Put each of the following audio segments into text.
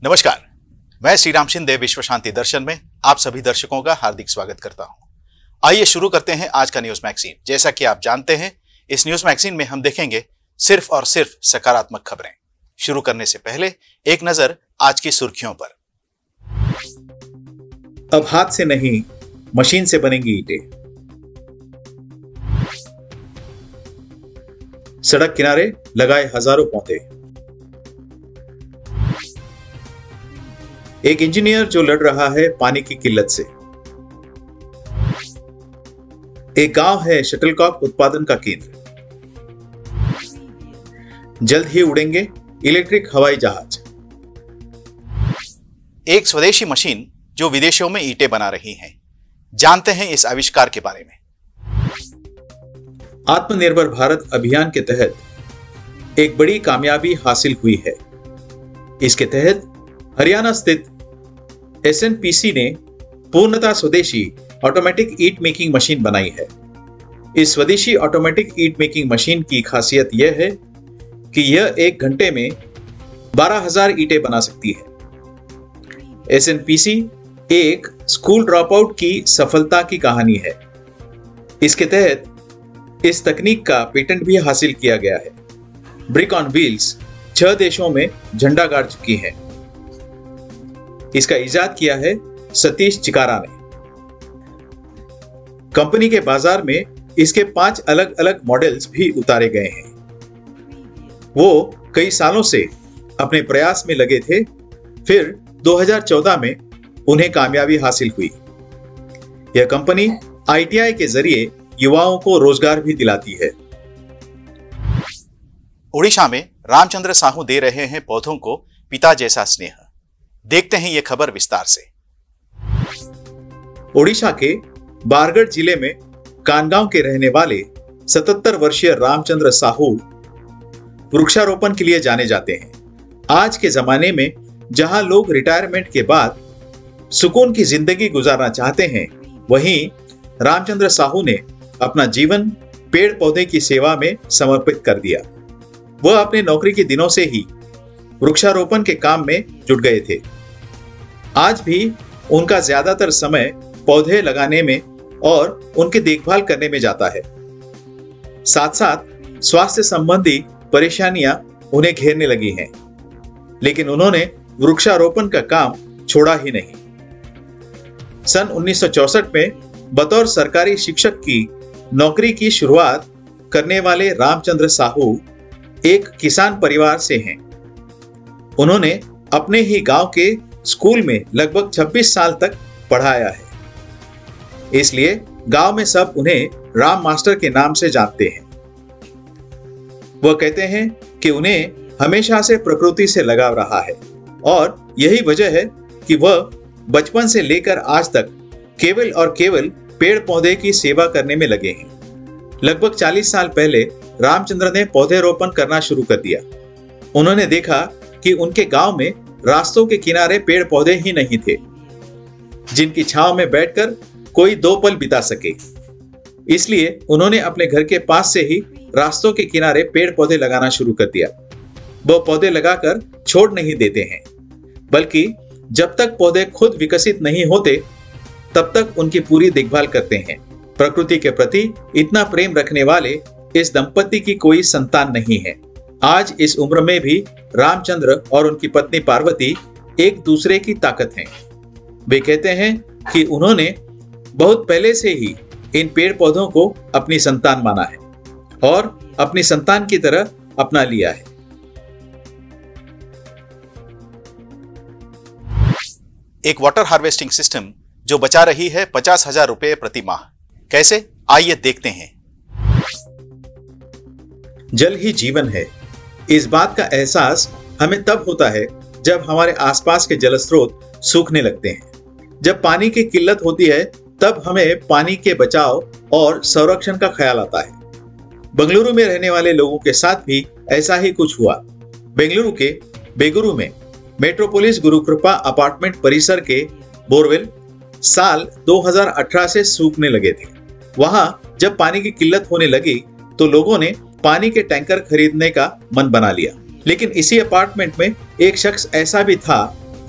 नमस्कार, मैं श्री राम शिंदे विश्व शांति दर्शन में आप सभी दर्शकों का हार्दिक स्वागत करता हूं। आइए शुरू करते हैं आज का न्यूज मैगजीन। जैसा कि आप जानते हैं, इस न्यूज मैगजीन में हम देखेंगे सिर्फ और सिर्फ सकारात्मक खबरें। शुरू करने से पहले एक नजर आज की सुर्खियों पर। अब हाथ से नहीं, मशीन से बनेंगी ईंटें। सड़क किनारे लगाए हजारों पौधे। एक इंजीनियर जो लड़ रहा है पानी की किल्लत से। एक गांव है शटलकॉक उत्पादन का केंद्र। जल्द ही उड़ेंगे इलेक्ट्रिक हवाई जहाज। एक स्वदेशी मशीन जो विदेशों में ईंटें बना रही है। जानते हैं इस आविष्कार के बारे में। आत्मनिर्भर भारत अभियान के तहत एक बड़ी कामयाबी हासिल हुई है। इसके तहत हरियाणा स्थित SNPC ने पूर्णतः स्वदेशी ऑटोमेटिक ईंट मेकिंग मशीन बनाई है। इस स्वदेशी ऑटोमेटिक ईंट मेकिंग मशीन की खासियत यह है कि यह एक घंटे में 12,000 ईंटें बना सकती है। SNPC एक स्कूल ड्रॉप आउट की सफलता की कहानी है। इसके तहत इस तकनीक का पेटेंट भी हासिल किया गया है। ब्रिक ऑन व्हील्स 6 देशों में झंडा गाड़ चुकी है। इसका इजाद किया है सतीश चिकारा ने। कंपनी के बाजार में इसके 5 अलग अलग मॉडल्स भी उतारे गए हैं। वो कई सालों से अपने प्रयास में लगे थे, फिर 2014 में उन्हें कामयाबी हासिल हुई। यह कंपनी ITI के जरिए युवाओं को रोजगार भी दिलाती है। ओडिशा में रामचंद्र साहू दे रहे हैं पौधों को पिता जैसा स्नेह। देखते हैं यह खबर विस्तार से। ओडिशा के बारगढ़ जिले में कानगांव के रहने वाले 77 वर्षीय रामचंद्र साहू वृक्षारोपण के लिए जाने जाते हैं। आज के जमाने में जहां लोग रिटायरमेंट के बाद सुकून की जिंदगी गुजारना चाहते हैं, वहीं रामचंद्र साहू ने अपना जीवन पेड़ पौधे की सेवा में समर्पित कर दिया। वह अपने नौकरी के दिनों से ही वृक्षारोपण के काम में जुट गए थे। आज भी उनका ज्यादातर समय पौधे लगाने में और उनकी देखभाल करने में जाता है। साथ साथ स्वास्थ्य संबंधी परेशानियां उन्हें घेरने लगी हैं, लेकिन उन्होंने वृक्षारोपण का काम छोड़ा ही नहीं। सन 1964 में बतौर सरकारी शिक्षक की नौकरी की शुरुआत करने वाले रामचंद्र साहू एक किसान परिवार से हैं। उन्होंने अपने ही गांव के स्कूल में लगभग 26 साल तक पढ़ाया है, इसलिए गांव में सब उन्हें राम मास्टर के नाम से जानते हैं। वह कहते हैं कि उन्हें हमेशा से प्रकृति से लगाव रहा है और यही वजह है कि वह बचपन से लेकर आज तक केवल और केवल पेड़ पौधे की सेवा करने में लगे हैं। लगभग 40 साल पहले रामचंद्र ने पौधे रोपण करना शुरू कर दिया। उन्होंने देखा कि उनके गांव में रास्तों के किनारे पेड़ पौधे ही नहीं थे, जिनकी छांव में बैठकर कोई 2 पल बिता सके। इसलिए उन्होंने अपने घर के पास से ही रास्तों के किनारे पेड़ पौधे लगाना शुरू कर दिया। वो पौधे लगाकर छोड़ नहीं देते हैं, बल्कि जब तक पौधे खुद विकसित नहीं होते तब तक उनकी पूरी देखभाल करते हैं। प्रकृति के प्रति इतना प्रेम रखने वाले इस दंपति की कोई संतान नहीं है। आज इस उम्र में भी रामचंद्र और उनकी पत्नी पार्वती एक दूसरे की ताकत हैं। वे कहते हैं कि उन्होंने बहुत पहले से ही इन पेड़ पौधों को अपनी संतान माना है और अपनी संतान की तरह अपना लिया है। एक वाटर हार्वेस्टिंग सिस्टम जो बचा रही है 50,000 रुपए प्रति माह। कैसे, आइए देखते हैं। जल ही जीवन है। इस बात का एहसास हमें तब होता है जब हमारे आसपास के जल स्रोत सूखने लगते हैं। जब पानी की किल्लत होती है तब हमें पानी के बचाव और संरक्षण का ख्याल आता है। बेंगलुरु में रहने वाले लोगों के साथ भी ऐसा ही कुछ हुआ। बेंगलुरु के बेगुरु में मेट्रोपोलिस गुरुकृपा अपार्टमेंट परिसर के बोरवेल साल 2018 से सूखने लगे थे। वहां जब पानी की किल्लत होने लगी तो लोगों ने पानी के टैंकर खरीदने का मन बना लिया। लेकिन इसी अपार्टमेंट में एक शख्स ऐसा भी था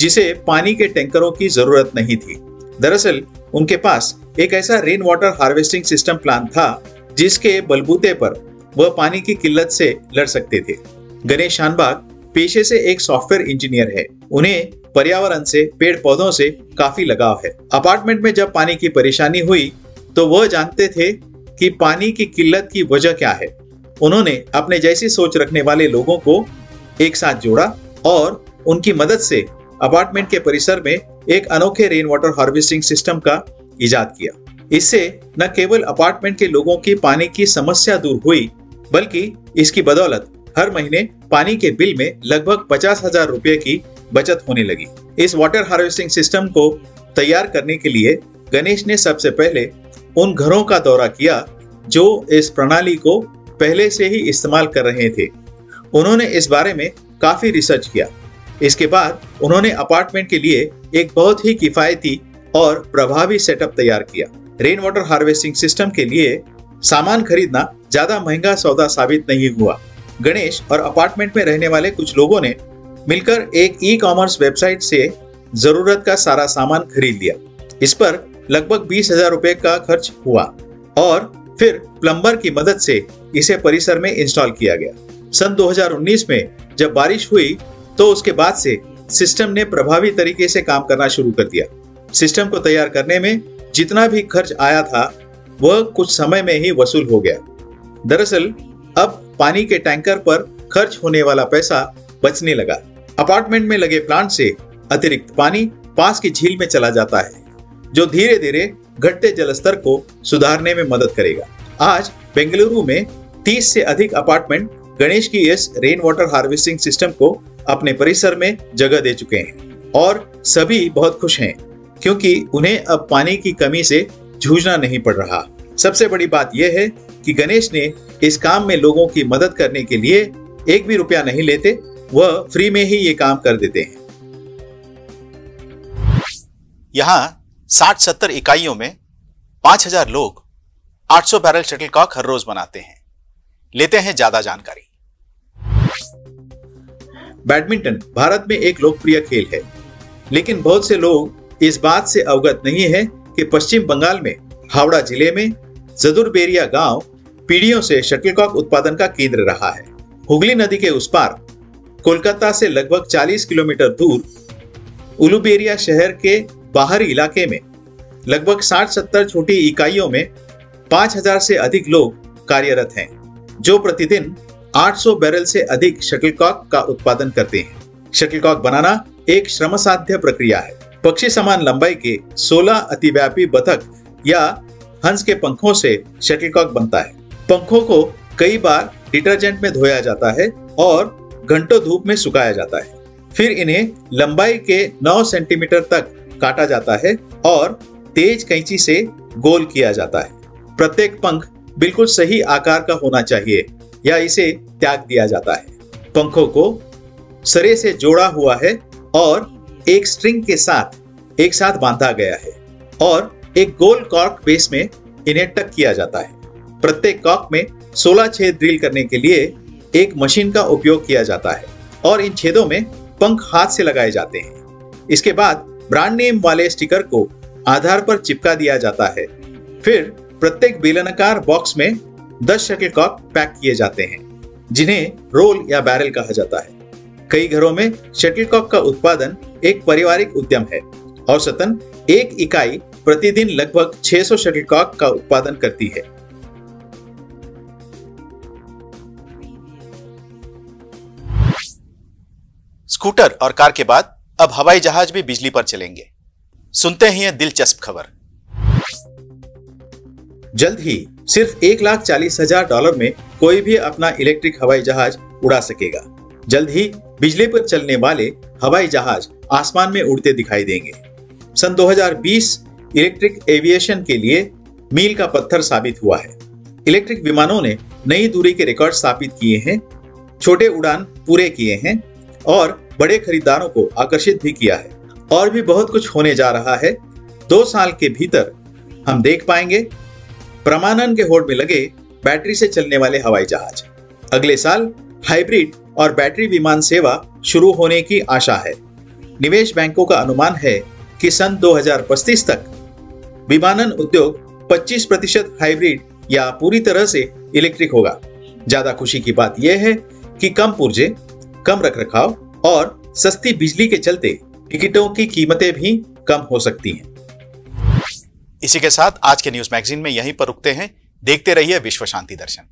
जिसे पानी के टैंकरों की जरूरत नहीं थी। दरअसल उनके पास एक ऐसा rain water harvesting system plan था जिसके बलबूते पर वह पानी की किल्लत से लड़ सकते थे। गणेश शानबाग पेशे से एक सॉफ्टवेयर इंजीनियर है। उन्हें पर्यावरण से, पेड़ पौधों से काफी लगाव है। अपार्टमेंट में जब पानी की परेशानी हुई तो वह जानते थे कि पानी की किल्लत की वजह क्या है। उन्होंने अपने जैसी सोच रखने वाले लोगों को एक साथ जोड़ा और उनकी मदद से अपार्टमेंट के परिसर में एक अनोखे रेन वाटर हार्वेस्टिंग सिस्टम का इजाद किया। इससे न केवल अपार्टमेंट के लोगों की पानी की समस्या दूर हुई, बल्कि इसकी बदौलत हर महीने पानी के बिल में लगभग 50,000 रुपए की बचत होने लगी। इस वाटर हार्वेस्टिंग सिस्टम को तैयार करने के लिए गणेश ने सबसे पहले उन घरों का दौरा किया जो इस प्रणाली को पहले से ही इस्तेमाल कर रहे थे। उन्होंने इस बारे में काफी रिसर्च किया। इसके बाद उन्होंने अपार्टमेंट के लिए एक बहुत ही किफायती और प्रभावी सेटअप तैयार किया। रेन वाटर हार्वेस्टिंग सिस्टम के लिए सामान खरीदना ज्यादा महंगा सौदा साबित नहीं हुआ। गणेश और अपार्टमेंट में रहने वाले कुछ लोगों ने मिलकर एक ई-कॉमर्स वेबसाइट से जरूरत का सारा सामान खरीद लिया। इस पर लगभग 20,000 रुपए का खर्च हुआ और फिर प्लम्बर की मदद से इसे परिसर में इंस्टॉल किया गया। सन 2019 में जब बारिश हुई तो उसके बाद से सिस्टम ने प्रभावी तरीके से काम करना शुरू कर दिया। सिस्टम को तैयार करने में जितना भी खर्च आया था वह कुछ समय में ही वसूल हो गया। दरअसल अब पानी के टैंकर पर खर्च होने वाला पैसा बचने लगा। अपार्टमेंट में लगे प्लांट से अतिरिक्त पानी पास की झील में चला जाता है, जो धीरे धीरे घटते जलस्तर को सुधारने में मदद करेगा। आज बेंगलुरु में 30 से अधिक अपार्टमेंट गणेश की इस रेन वाटर हार्वेस्टिंग सिस्टम को अपने परिसर में जगह दे चुके हैं और सभी बहुत खुश हैं क्योंकि उन्हें अब पानी की कमी से जूझना नहीं पड़ रहा। सबसे बड़ी बात यह है कि गणेश ने इस काम में लोगों की मदद करने के लिए एक भी रुपया नहीं लेते, वह फ्री में ही ये काम कर देते हैं। यहां 60-70 इकाइयों में 5,000 लोग 800 बैरल शटलकॉक हर रोज बनाते हैं। लेते हैं ज्यादा जानकारी। बैडमिंटन भारत में एक लोकप्रिय खेल है, लेकिन बहुत से लोग इस बात से अवगत नहीं है कि पश्चिम बंगाल में हावड़ा जिले में जदुरबेरिया गांव पीढ़ियों से शटलकॉक उत्पादन का केंद्र रहा है। हुगली नदी के उस पार कोलकाता से लगभग 40 किलोमीटर दूर उलुबेरिया शहर के बाहरी इलाके में लगभग 60-70 छोटी इकाइयों में 5,000 से अधिक लोग कार्यरत हैं, जो प्रतिदिन 800 बैरल से अधिक शटलकॉक का उत्पादन करते हैं। शटलकॉक बनाना एक श्रमसाध्य प्रक्रिया है। पक्षी समान लंबाई के 16 अतिव्यापी बतख या हंस के पंखों से शटलकॉक बनता है। पंखों को कई बार डिटर्जेंट में धोया जाता है और घंटों धूप में सुखाया जाता है। फिर इन्हें लंबाई के 9 सेंटीमीटर तक काटा जाता है और तेज कैंची से गोल किया जाता है। प्रत्येक पंख बिल्कुल सही आकार का होना चाहिए या इसे त्याग दिया जाता है। पंखों को सरे से जोड़ा हुआ है और एक स्ट्रिंग के साथ एक साथ बांधा गया है और एक गोल कॉर्क बेस में इन्हें टक किया जाता है। प्रत्येक कॉर्क में 16 छेद ड्रिल करने के लिए एक मशीन का उपयोग किया जाता है और इन छेदों में पंख हाथ से लगाए जाते हैं। इसके बाद ब्रांड नेम वाले स्टिकर को आधार पर चिपका दिया जाता है। फिर प्रत्येक बेलनाकार बॉक्स में 10 शटलकॉक पैक किए जाते हैं, जिन्हें रोल या बैरल कहा जाता है। कई घरों में शटलकॉक का उत्पादन एक पारिवारिक उद्यम है। औसतन एक इकाई प्रतिदिन लगभग 600 शटलकॉक का उत्पादन करती है। स्कूटर और कार के बाद अब हवाई जहाज भी बिजली पर चलेंगे। सुनते हैं ये दिलचस्प खबर। जल्द ही सिर्फ $1,40,000 में कोई भी अपना इलेक्ट्रिक हवाई जहाज उड़ा सकेगा। जल्द ही बिजली पर चलने वाले हवाई जहाज आसमान में उड़ते दिखाई देंगे। सन 2020 इलेक्ट्रिक एविएशन के लिए मील का पत्थर साबित हुआ है। इलेक्ट्रिक विमानों ने नई दूरी के रिकॉर्ड स्थापित किए हैं, छोटे उड़ान पूरे किए हैं और बड़े खरीदारों को आकर्षित भी किया है। और भी बहुत कुछ होने जा रहा है। 2 साल के भीतर हम देख पाएंगे प्रमाणन के होड़ में लगे बैटरी से चलने वाले हवाई जहाज। अगले साल हाइब्रिड और बैटरी विमान सेवा शुरू होने की आशा है। निवेश बैंकों का अनुमान है कि सन 2035 तक विमानन उद्योग 25% हाइब्रिड या पूरी तरह से इलेक्ट्रिक होगा। ज्यादा खुशी की बात यह है कि कम पुर्जे, कम रखरखाव और सस्ती बिजली के चलते टिकटों की कीमतें भी कम हो सकती हैं। इसी के साथ आज के न्यूज मैगजीन में यहीं पर रुकते हैं। देखते रहिए विश्व शांति दर्शन।